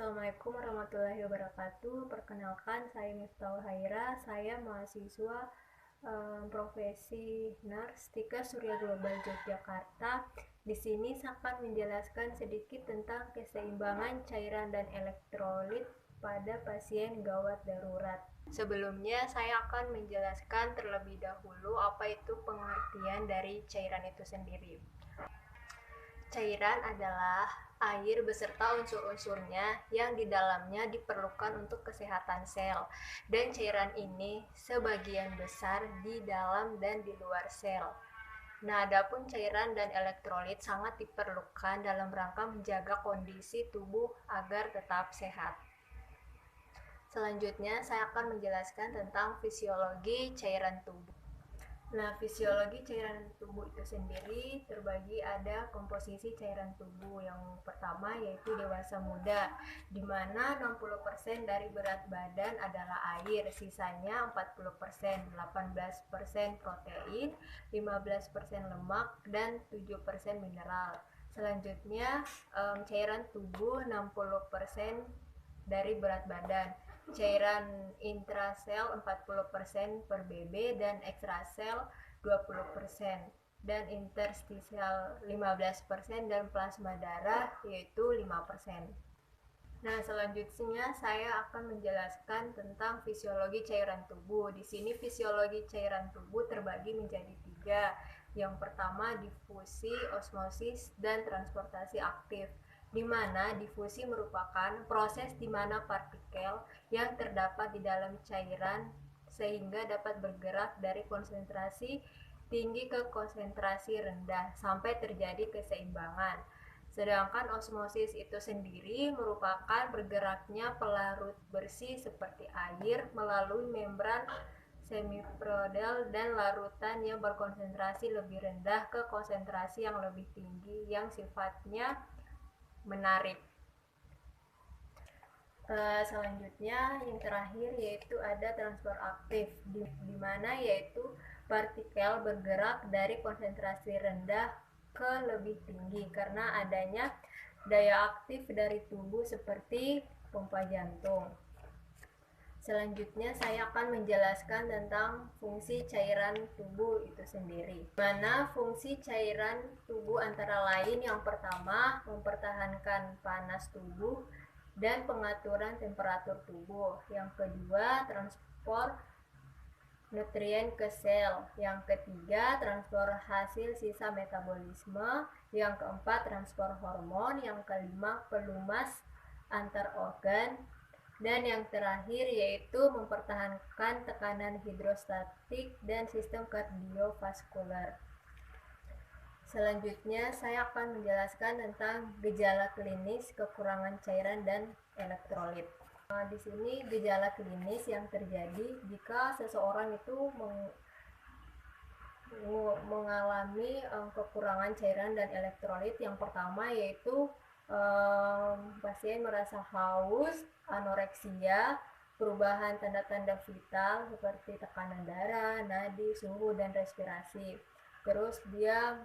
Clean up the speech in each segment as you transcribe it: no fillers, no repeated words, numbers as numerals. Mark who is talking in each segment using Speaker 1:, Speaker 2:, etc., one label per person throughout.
Speaker 1: Assalamualaikum warahmatullahi wabarakatuh. Perkenalkan, saya Miftahul Haira. Saya mahasiswa profesi Nurse Tika Surya Global Yogyakarta. Di sini saya akan menjelaskan sedikit tentang keseimbangan cairan dan elektrolit pada pasien gawat darurat. Sebelumnya, saya akan menjelaskan terlebih dahulu apa itu pengertian dari cairan itu sendiri. Cairan adalah air beserta unsur-unsurnya yang di dalamnya diperlukan untuk kesehatan sel, dan cairan ini sebagian besar di dalam dan di luar sel. Nah, adapun cairan dan elektrolit sangat diperlukan dalam rangka menjaga kondisi tubuh agar tetap sehat. Selanjutnya, saya akan menjelaskan tentang fisiologi cairan tubuh. Nah, fisiologi cairan tubuh itu sendiri terbagi ada komposisi cairan tubuh. Yang pertama yaitu dewasa muda, di mana 60% dari berat badan adalah air, sisanya 40%, 18% protein, 15% lemak, dan 7% mineral. Selanjutnya, cairan tubuh 60% dari berat badan. Cairan intrasel 40% per BB dan ekstrasel 20% dan interstisial 15% dan plasma darah yaitu 5%. Nah, selanjutnya saya akan menjelaskan tentang fisiologi cairan tubuh. Di sini fisiologi cairan tubuh terbagi menjadi 3. Yang pertama difusi, osmosis, dan transportasi aktif, di mana difusi merupakan proses di mana partikel yang terdapat di dalam cairan sehingga dapat bergerak dari konsentrasi tinggi ke konsentrasi rendah sampai terjadi keseimbangan. Sedangkan osmosis itu sendiri merupakan bergeraknya pelarut bersih seperti air melalui membran semiprodel dan larutan yang berkonsentrasi lebih rendah ke konsentrasi yang lebih tinggi yang sifatnya menarik. Selanjutnya yang terakhir yaitu ada transfer aktif, di mana yaitu partikel bergerak dari konsentrasi rendah ke lebih tinggi karena adanya daya aktif dari tubuh seperti pompa jantung. Selanjutnya saya akan menjelaskan tentang fungsi cairan tubuh itu sendiri. Mana fungsi cairan tubuh antara lain yang pertama mempertahankan panas tubuh dan pengaturan temperatur tubuh. Yang kedua, transport nutrien ke sel. Yang ketiga, transfer hasil sisa metabolisme. Yang keempat, transfer hormon. Yang kelima, pelumas antar organ. Dan yang terakhir yaitu mempertahankan tekanan hidrostatik dan sistem kardiovaskular. Selanjutnya saya akan menjelaskan tentang gejala klinis kekurangan cairan dan elektrolit. Di sini gejala klinis yang terjadi jika seseorang itu mengalami kekurangan cairan dan elektrolit. Yang pertama yaitu pasien merasa haus, anoreksia, perubahan tanda-tanda vital seperti tekanan darah, nadi, suhu, dan respirasi. Terus dia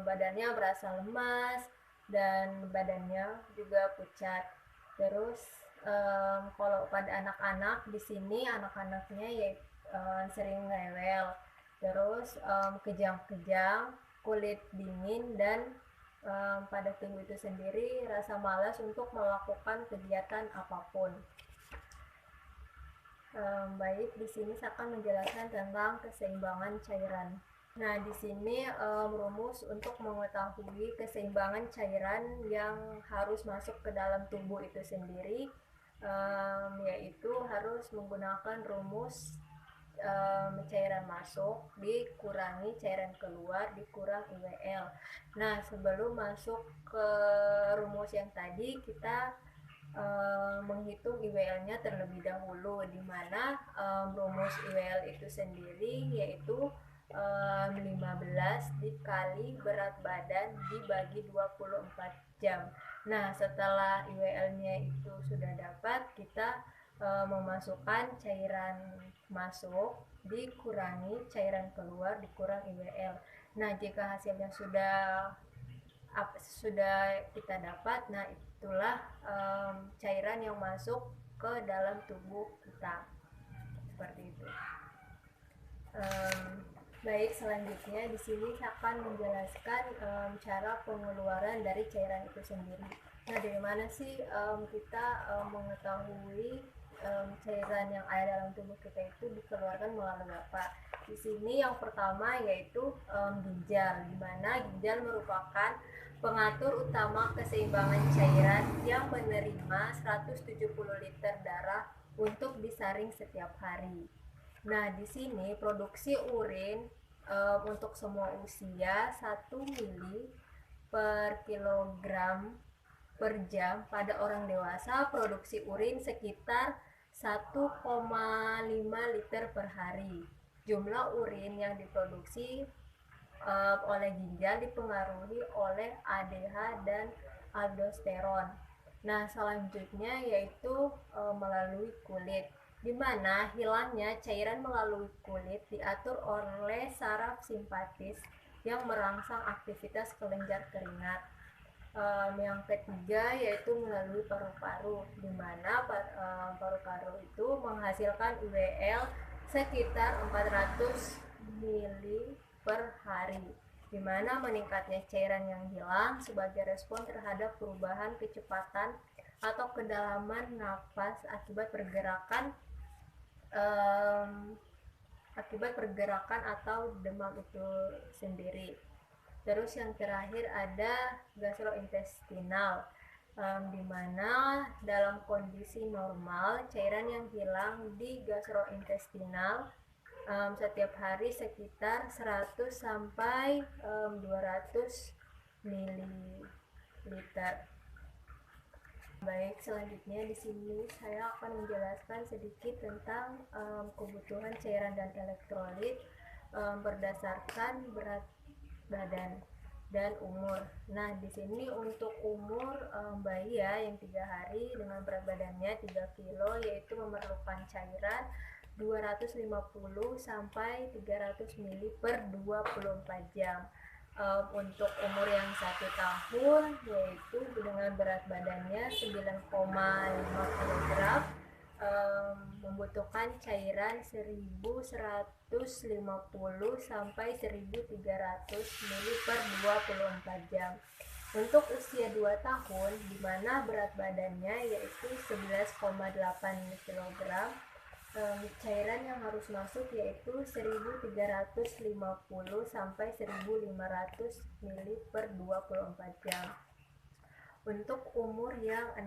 Speaker 1: badannya berasa lemas dan badannya juga pucat. Terus kalau pada anak-anak di sini anak-anaknya ya sering rewel. Terus kejang-kejang, kulit dingin, dan pada tubuh itu sendiri rasa malas untuk melakukan kegiatan apapun. Baik, di sini saya akan menjelaskan tentang keseimbangan cairan. Nah, di sini rumus untuk mengetahui keseimbangan cairan yang harus masuk ke dalam tubuh itu sendiri, yaitu harus menggunakan rumus cairan masuk dikurangi cairan keluar dikurang IWL. Nah, sebelum masuk ke rumus yang tadi, kita menghitung IWL-nya terlebih dahulu, di mana rumus IWL itu sendiri yaitu 15 dikali berat badan dibagi 24 jam. Nah, setelah IWL-nya itu sudah dapat, kita memasukkan cairan masuk dikurangi cairan keluar dikurang IWL. Nah, jika hasilnya sudah sudah kita dapat, nah itulah cairan yang masuk ke dalam tubuh kita, seperti itu. Baik, selanjutnya di sini saya akan menjelaskan cara pengeluaran dari cairan itu sendiri. Nah, dari mana sih kita mengetahui cairan yang ada dalam tubuh kita itu dikeluarkan melalui apa? Di sini yang pertama yaitu ginjal, di mana ginjal merupakan pengatur utama keseimbangan cairan yang menerima 170 liter darah untuk disaring setiap hari. Nah, di sini produksi urin untuk semua usia 1 mili per kilogram per jam. Pada orang dewasa produksi urin sekitar 1,5 liter per hari. Jumlah urin yang diproduksi oleh ginjal dipengaruhi oleh ADH dan aldosteron. Nah, selanjutnya yaitu melalui kulit, di mana hilangnya cairan melalui kulit diatur oleh saraf simpatis yang merangsang aktivitas kelenjar keringat. Yang ketiga yaitu melalui paru-paru, di mana paru-paru itu menghasilkan UBL sekitar 400 mili per hari, di mana meningkatnya cairan yang hilang sebagai respon terhadap perubahan kecepatan atau kedalaman nafas akibat pergerakan atau demam itu sendiri. Terus yang terakhir ada gastrointestinal, di mana dalam kondisi normal cairan yang hilang di gastrointestinal setiap hari sekitar 100 sampai 200 ml. Baik, selanjutnya di sini saya akan menjelaskan sedikit tentang kebutuhan cairan dan elektrolit berdasarkan berat badan dan umur. Nah, di sini untuk umur bayi ya yang 3 hari dengan berat badannya 3 kilo yaitu memerlukan cairan 250 sampai 300 ml per 24 jam. Untuk umur yang 1 tahun yaitu dengan berat badannya 9,5 kg membutuhkan cairan 1150 sampai 1300 ml per 24 jam. Untuk usia 2 tahun di mana berat badannya yaitu 11,8 kg, cairan yang harus masuk yaitu 1350 sampai 1500 ml per 24 jam. Untuk umur yang 6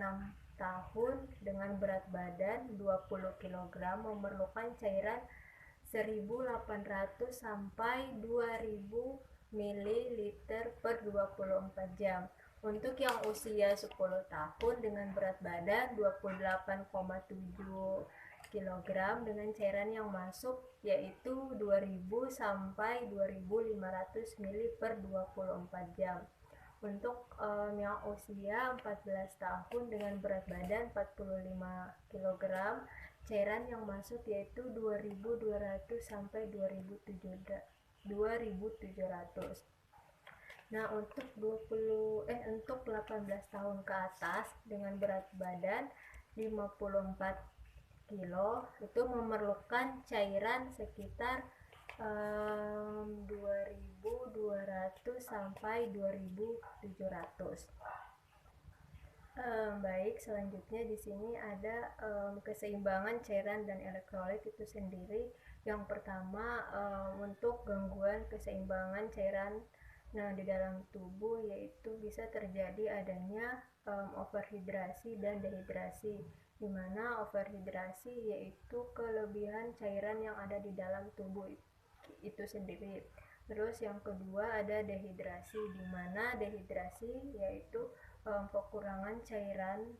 Speaker 1: tahun dengan berat badan 20 kg memerlukan cairan 1800 sampai 2000 ml per 24 jam. Untuk yang usia 10 tahun dengan berat badan 28,7 kg dengan cairan yang masuk yaitu 2000 sampai 2500 ml per 24 jam. Untuk yang usia 14 tahun dengan berat badan 45 kg, cairan yang masuk yaitu 2200 sampai 2700. Nah, untuk 18 tahun ke atas dengan berat badan 54 kilo itu memerlukan cairan sekitar 2200 sampai 2700. Baik, selanjutnya di sini ada keseimbangan cairan dan elektrolit itu sendiri. Yang pertama untuk gangguan keseimbangan cairan di dalam tubuh yaitu bisa terjadi adanya overhidrasi dan dehidrasi, di mana overhidrasi yaitu kelebihan cairan yang ada di dalam tubuh itu sendiri. Terus yang kedua ada dehidrasi, di mana dehidrasi yaitu kekurangan cairan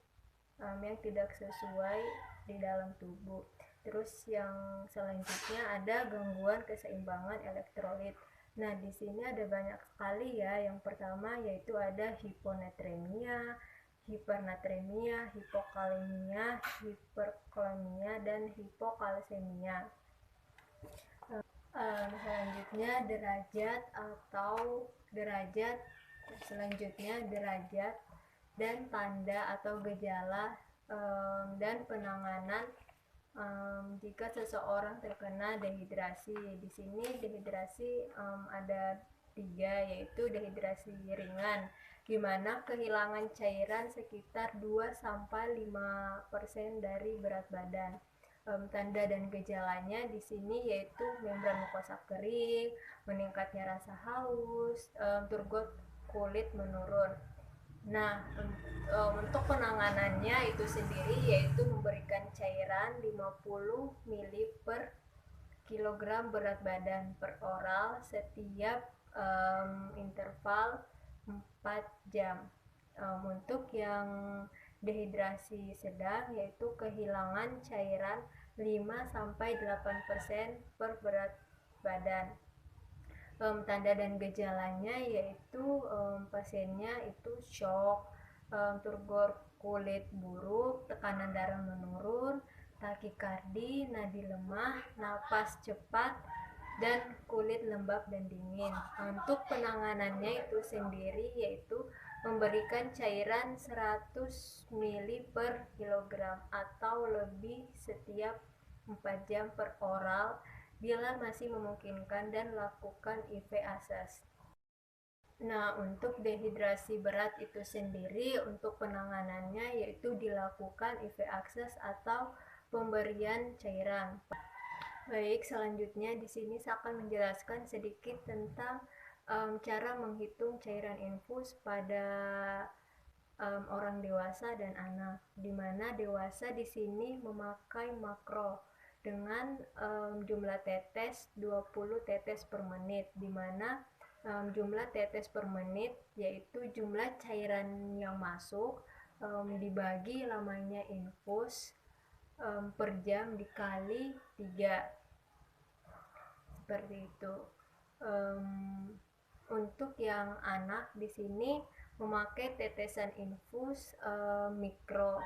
Speaker 1: yang tidak sesuai di dalam tubuh. Terus yang selanjutnya ada gangguan keseimbangan elektrolit. Nah, di sini ada banyak sekali ya. Yang pertama yaitu ada hiponatremia, hipernatremia, hipokalemia, hiperkalemia, dan hipokalsemia. Selanjutnya derajat Selanjutnya derajat dan tanda atau gejala dan penanganan jika seseorang terkena dehidrasi. Di sini dehidrasi ada 3, yaitu dehidrasi ringan, di mana kehilangan cairan sekitar 2-5% dari berat badan. Tanda dan gejalanya di sini yaitu membran mukosa kering, meningkatnya rasa haus, turgor kulit menurun. Nah, untuk penanganannya itu sendiri yaitu memberikan cairan 50 ml per kilogram berat badan per oral setiap interval 4 jam. Untuk yang dehidrasi sedang yaitu kehilangan cairan 5-8% per berat badan. Tanda dan gejalanya yaitu pasiennya itu shock, turgor kulit buruk, tekanan darah menurun, takikardi, nadi lemah, napas cepat, dan kulit lembab dan dingin. Untuk penanganannya itu sendiri yaitu memberikan cairan 100 ml per kilogram atau lebih setiap 4 jam per oral bila masih memungkinkan, dan lakukan IV ASAS. Nah, untuk dehidrasi berat itu sendiri untuk penanganannya yaitu dilakukan IV ASAS atau pemberian cairan. Baik, selanjutnya di sini saya akan menjelaskan sedikit tentang cara menghitung cairan infus pada orang dewasa dan anak, di mana dewasa di sini memakai makro dengan jumlah tetes 20 tetes per menit, di mana jumlah tetes per menit yaitu jumlah cairan yang masuk dibagi lamanya infus per jam dikali 3, seperti itu. Untuk yang anak di sini memakai tetesan infus mikro.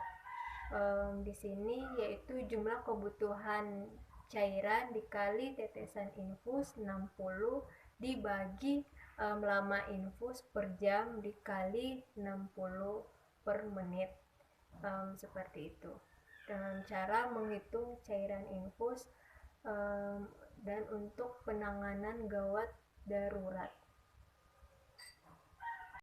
Speaker 1: Di sini yaitu jumlah kebutuhan cairan dikali tetesan infus 60 dibagi lama infus per jam dikali 60 per menit, seperti itu, dengan cara menghitung cairan infus dan untuk penanganan gawat darurat.